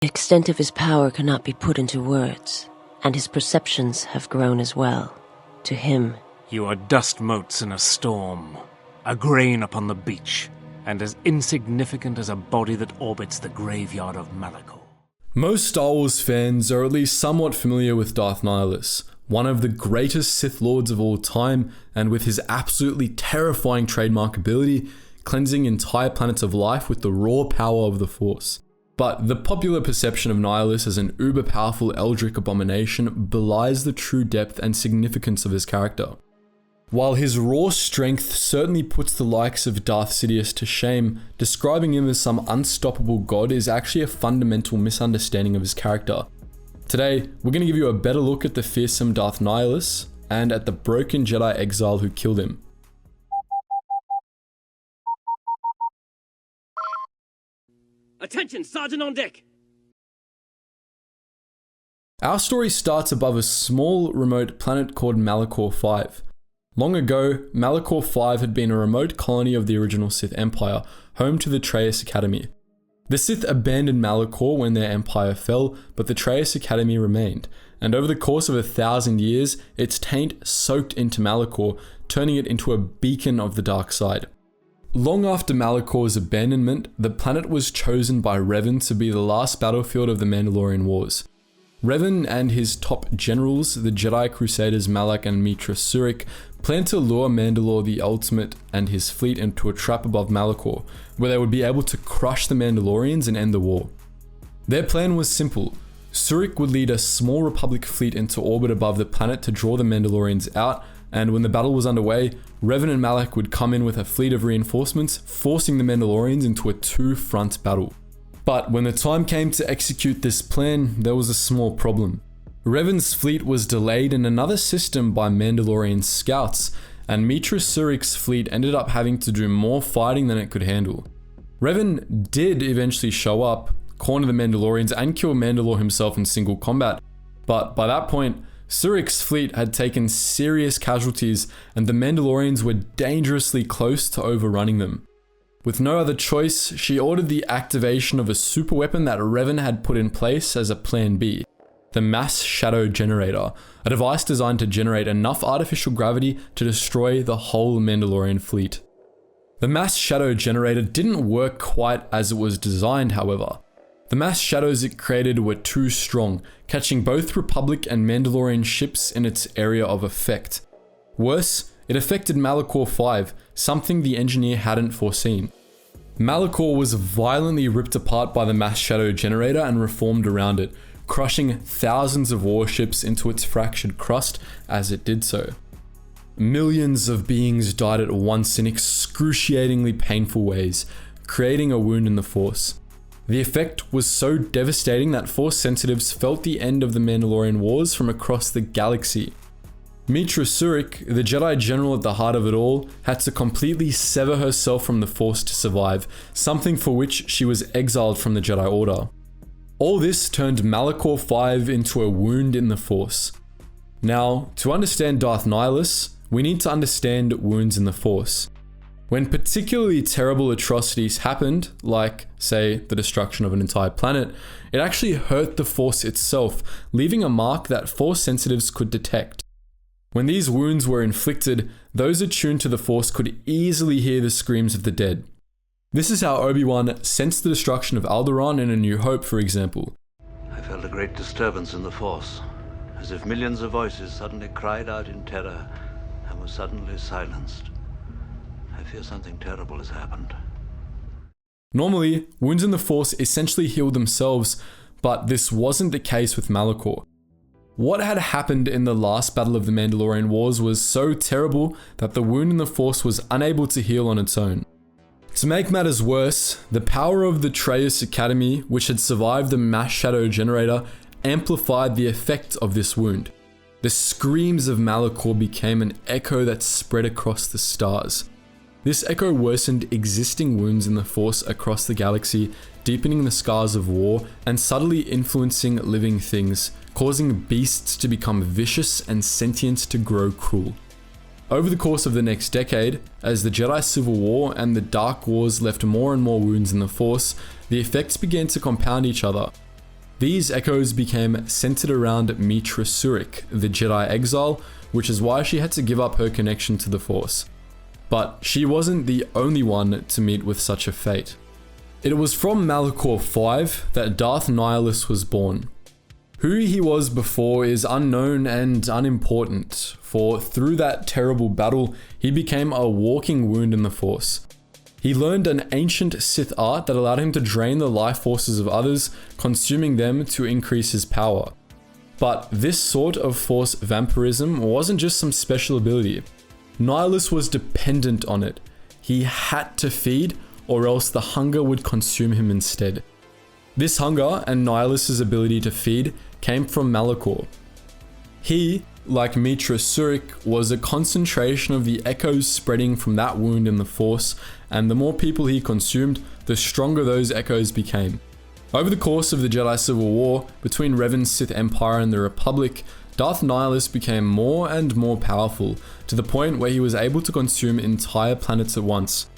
The extent of his power cannot be put into words, and his perceptions have grown as well. To him, you are dust motes in a storm, a grain upon the beach, and as insignificant as a body that orbits the graveyard of Malachor. Most Star Wars fans are at least somewhat familiar with Darth Nihilus, one of the greatest Sith Lords of all time, and with his absolutely terrifying trademark ability, cleansing entire planets of life with the raw power of the Force. But the popular perception of Nihilus as an uber-powerful Eldritch abomination belies the true depth and significance of his character. While his raw strength certainly puts the likes of Darth Sidious to shame, describing him as some unstoppable god is actually a fundamental misunderstanding of his character. Today, we're going to give you a better look at the fearsome Darth Nihilus and at the broken Jedi exile who killed him. Attention, Sergeant on deck! Our story starts above a small, remote planet called Malachor 5. Long ago, Malachor 5 had been a remote colony of the original Sith Empire, home to the Traya's Academy. The Sith abandoned Malachor when their empire fell, but the Traya's Academy remained, and over the course of 1,000 years, its taint soaked into Malachor, turning it into a beacon of the dark side. Long after Malachor's abandonment, the planet was chosen by Revan to be the last battlefield of the Mandalorian Wars. Revan and his top generals, the Jedi Crusaders Malak and Mitra Surik, planned to lure Mandalore the Ultimate and his fleet into a trap above Malachor, where they would be able to crush the Mandalorians and end the war. Their plan was simple. Surik would lead a small Republic fleet into orbit above the planet to draw the Mandalorians out, and when the battle was underway, Revan and Malak would come in with a fleet of reinforcements, forcing the Mandalorians into a two-front battle. But when the time came to execute this plan, there was a small problem. Revan's fleet was delayed in another system by Mandalorian scouts, and Mitra Surik's fleet ended up having to do more fighting than it could handle. Revan did eventually show up, corner the Mandalorians, and kill Mandalore himself in single combat, but by that point, Surik's fleet had taken serious casualties, and the Mandalorians were dangerously close to overrunning them. With no other choice, she ordered the activation of a super weapon that Revan had put in place as a plan B, the Mass Shadow Generator, a device designed to generate enough artificial gravity to destroy the whole Mandalorian fleet. The Mass Shadow Generator didn't work quite as it was designed, however. The mass shadows it created were too strong, catching both Republic and Mandalorian ships in its area of effect. Worse, it affected Malachor 5, something the engineer hadn't foreseen. Malachor was violently ripped apart by the mass shadow generator and reformed around it, crushing thousands of warships into its fractured crust as it did so. Millions of beings died at once in excruciatingly painful ways, creating a wound in the Force. The effect was so devastating that Force sensitives felt the end of the Mandalorian Wars from across the galaxy. Mitra Surik, the Jedi General at the heart of it all, had to completely sever herself from the Force to survive, something for which she was exiled from the Jedi Order. All this turned Malachor 5 into a wound in the Force. Now, to understand Darth Nihilus, we need to understand wounds in the Force. When particularly terrible atrocities happened, like, say, the destruction of an entire planet, it actually hurt the Force itself, leaving a mark that Force sensitives could detect. When these wounds were inflicted, those attuned to the Force could easily hear the screams of the dead. This is how Obi-Wan sensed the destruction of Alderaan in A New Hope, for example. I felt a great disturbance in the Force, as if millions of voices suddenly cried out in terror and were suddenly silenced. I fear something terrible has happened. Normally, wounds in the Force essentially heal themselves, but this wasn't the case with Malachor. What had happened in the last battle of the Mandalorian Wars was so terrible that the wound in the Force was unable to heal on its own. To make matters worse, the power of the Traya's Academy, which had survived the mass shadow generator, amplified the effect of this wound. The screams of Malachor became an echo that spread across the stars. This echo worsened existing wounds in the Force across the galaxy, deepening the scars of war and subtly influencing living things, causing beasts to become vicious and sentience to grow cruel. Over the course of the next decade, as the Jedi Civil War and the Dark Wars left more and more wounds in the Force, the effects began to compound each other. These echoes became centered around Meetra Surik, the Jedi exile, which is why she had to give up her connection to the Force. But she wasn't the only one to meet with such a fate. It was from Malachor 5 that Darth Nihilus was born. Who he was before is unknown and unimportant, for through that terrible battle, he became a walking wound in the Force. He learned an ancient Sith art that allowed him to drain the life forces of others, consuming them to increase his power. But this sort of Force vampirism wasn't just some special ability. Nihilus was dependent on it. He had to feed, or else the hunger would consume him instead. This hunger and Nihilus's ability to feed came from Malachor. He, like Meetra Surik, was a concentration of the echoes spreading from that wound in the Force, and the more people he consumed, the stronger those echoes became. Over the course of the Jedi Civil War, between Revan's Sith Empire and the Republic, Darth Nihilus became more and more powerful, to the point where he was able to consume entire planets at once.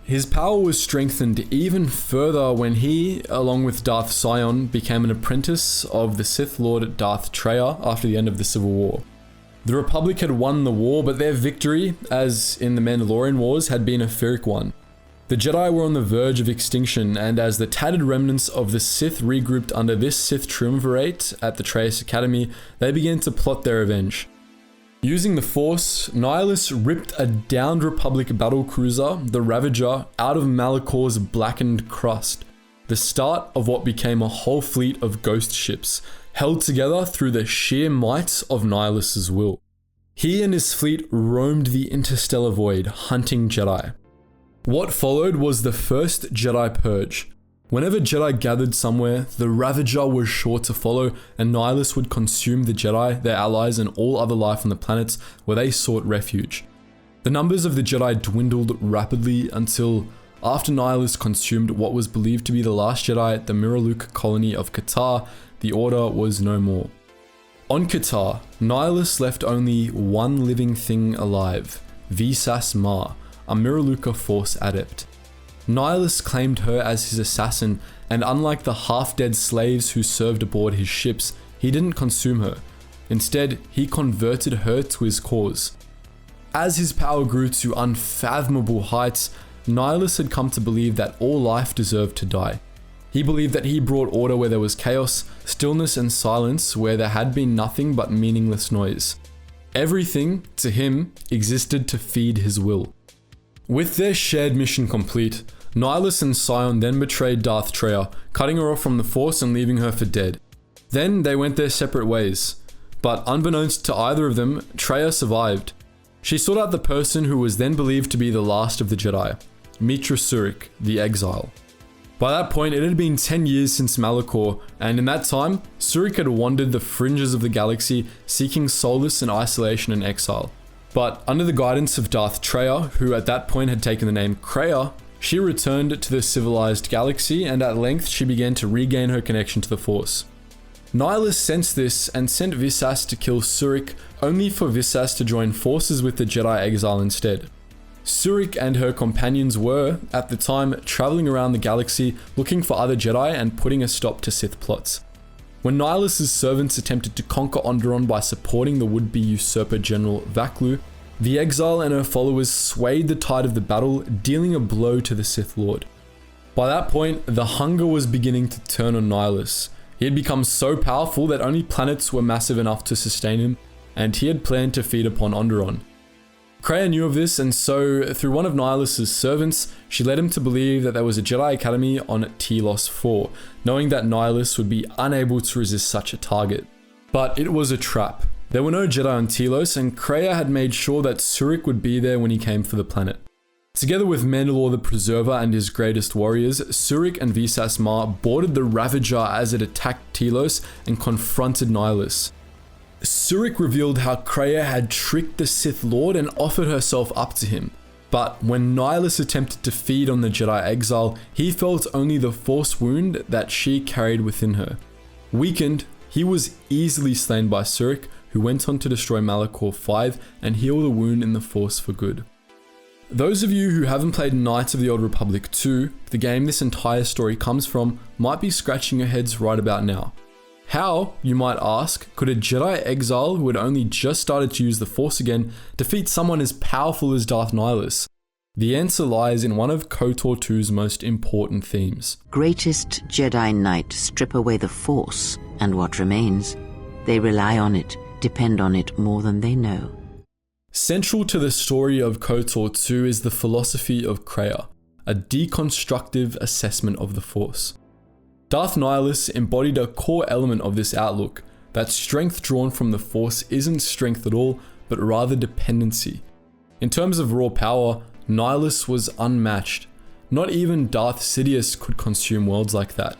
His power was strengthened even further when he, along with Darth Sion, became an apprentice of the Sith Lord Darth Traya after the end of the Civil War. The Republic had won the war, but their victory, as in the Mandalorian Wars, had been a Pyrrhic one. The Jedi were on the verge of extinction, and as the tattered remnants of the Sith regrouped under this Sith triumvirate at the Traya Academy, they began to plot their revenge. Using the Force, Nihilus ripped a downed Republic battlecruiser, the Ravager, out of Malachor's blackened crust, the start of what became a whole fleet of ghost ships, held together through the sheer might of Nihilus's will. He and his fleet roamed the interstellar void, hunting Jedi. What followed was the first Jedi Purge. Whenever Jedi gathered somewhere, the Ravager was sure to follow, and Nihilus would consume the Jedi, their allies, and all other life on the planets where they sought refuge. The numbers of the Jedi dwindled rapidly until, after Nihilus consumed what was believed to be the last Jedi at the Mirror-Luke colony of Qatar, the Order was no more. On Qatar, Nihilus left only one living thing alive, Visas Ma, a Mirror-Luke Force adept. Nihilus claimed her as his assassin, and unlike the half-dead slaves who served aboard his ships, he didn't consume her. Instead, he converted her to his cause. As his power grew to unfathomable heights, Nihilus had come to believe that all life deserved to die. He believed that he brought order where there was chaos, stillness and silence where there had been nothing but meaningless noise. Everything, to him, existed to feed his will. With their shared mission complete, Nihilus and Sion then betrayed Darth Traya, cutting her off from the Force and leaving her for dead. Then they went their separate ways. But unbeknownst to either of them, Traya survived. She sought out the person who was then believed to be the last of the Jedi, Meetra Surik, the Exile. By that point, it had been 10 years since Malachor, and in that time, Surik had wandered the fringes of the galaxy, seeking solace in isolation and exile. But under the guidance of Darth Traya, who at that point had taken the name Kreia, she returned to the civilized galaxy, and at length she began to regain her connection to the Force. Nihilus sensed this and sent Visas to kill Surik, only for Visas to join forces with the Jedi Exile instead. Surik and her companions were, at the time, traveling around the galaxy looking for other Jedi and putting a stop to Sith plots. When Nihilus's servants attempted to conquer Onderon by supporting the would-be usurper General Vaklu, the Exile and her followers swayed the tide of the battle, dealing a blow to the Sith Lord. By that point, the hunger was beginning to turn on Nihilus. He had become so powerful that only planets were massive enough to sustain him, and he had planned to feed upon Onderon. Kreia knew of this, and so, through one of Nihilus's servants, she led him to believe that there was a Jedi Academy on Telos 4, knowing that Nihilus would be unable to resist such a target. But it was a trap. There were no Jedi on Telos, and Kreia had made sure that Surik would be there when he came for the planet. Together with Mandalore the Preserver and his greatest warriors, Surik and Visas Ma boarded the Ravager as it attacked Telos and confronted Nihilus. Surik revealed how Kreia had tricked the Sith Lord and offered herself up to him. But when Nihilus attempted to feed on the Jedi Exile, he felt only the Force wound that she carried within her. Weakened, he was easily slain by Surik, who went on to destroy Malachor 5 and heal the wound in the Force for good. Those of you who haven't played Knights of the Old Republic 2, the game this entire story comes from, might be scratching your heads right about now. How, you might ask, could a Jedi exile who had only just started to use the Force again defeat someone as powerful as Darth Nihilus? The answer lies in one of KOTOR 2's most important themes. Greatest Jedi Knight strip away the Force, and what remains? They rely on it, depend on it more than they know. Central to the story of KOTOR 2 is the philosophy of Kreia, a deconstructive assessment of the Force. Darth Nihilus embodied a core element of this outlook, that strength drawn from the Force isn't strength at all, but rather dependency. In terms of raw power, Nihilus was unmatched. Not even Darth Sidious could consume worlds like that.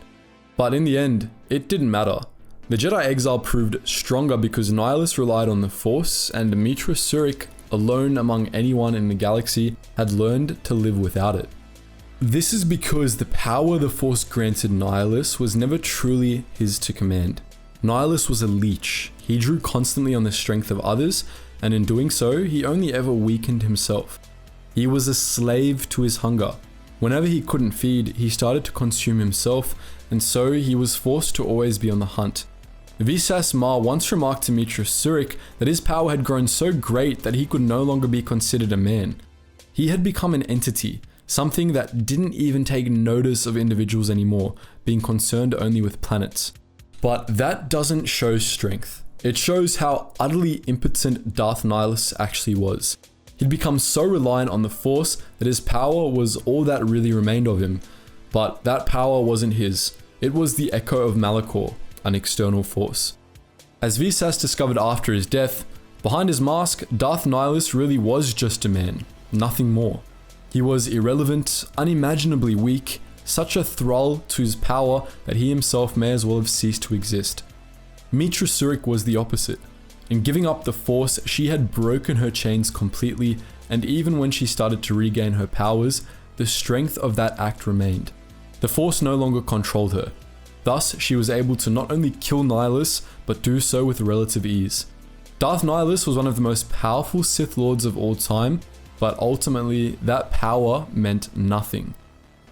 But in the end, it didn't matter. The Jedi exile proved stronger because Nihilus relied on the Force, and Mitra Surik, alone among anyone in the galaxy, had learned to live without it. This is because the power the Force granted Nihilus was never truly his to command. Nihilus was a leech. He drew constantly on the strength of others, and in doing so, he only ever weakened himself. He was a slave to his hunger. Whenever he couldn't feed, he started to consume himself, and so he was forced to always be on the hunt. Visas Ma once remarked to Mitra Surik that his power had grown so great that he could no longer be considered a man. He had become an entity, something that didn't even take notice of individuals anymore, being concerned only with planets. But that doesn't show strength. It shows how utterly impotent Darth Nihilus actually was. He'd become so reliant on the Force that his power was all that really remained of him. But that power wasn't his. It was the echo of Malachor, an external force. As Visas discovered after his death, behind his mask, Darth Nihilus really was just a man, nothing more. He was irrelevant, unimaginably weak, such a thrall to his power that he himself may as well have ceased to exist. Mitra Surik was the opposite. In giving up the Force, she had broken her chains completely, and even when she started to regain her powers, the strength of that act remained. The Force no longer controlled her. Thus, she was able to not only kill Nihilus, but do so with relative ease. Darth Nihilus was one of the most powerful Sith Lords of all time, but ultimately, that power meant nothing.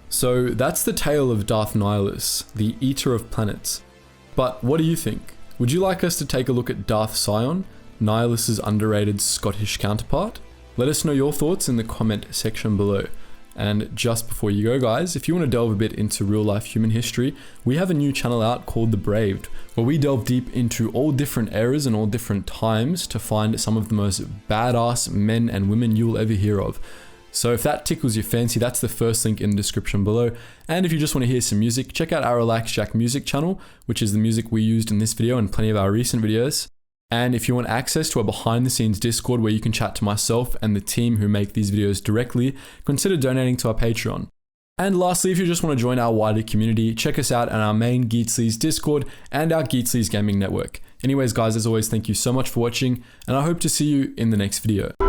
So that's the tale of Darth Nihilus, the Eater of Planets. But what do you think? Would you like us to take a look at Darth Sion, Nihilus's underrated Scottish counterpart? Let us know your thoughts in the comment section below. And just before you go guys, if you want to delve a bit into real life human history, we have a new channel out called The Braved, where we delve deep into all different eras and all different times to find some of the most badass men and women you'll ever hear of. So if that tickles your fancy, that's the first link in the description below. And if you just want to hear some music, check out our Relax Jack music channel, which is the music we used in this video and plenty of our recent videos. And if you want access to a behind the scenes Discord where you can chat to myself and the team who make these videos directly, consider donating to our Patreon. And lastly, if you just want to join our wider community, check us out on our main Geetsly's Discord and our Geetsly's Gaming Network. Anyways guys, as always, thank you so much for watching, and I hope to see you in the next video.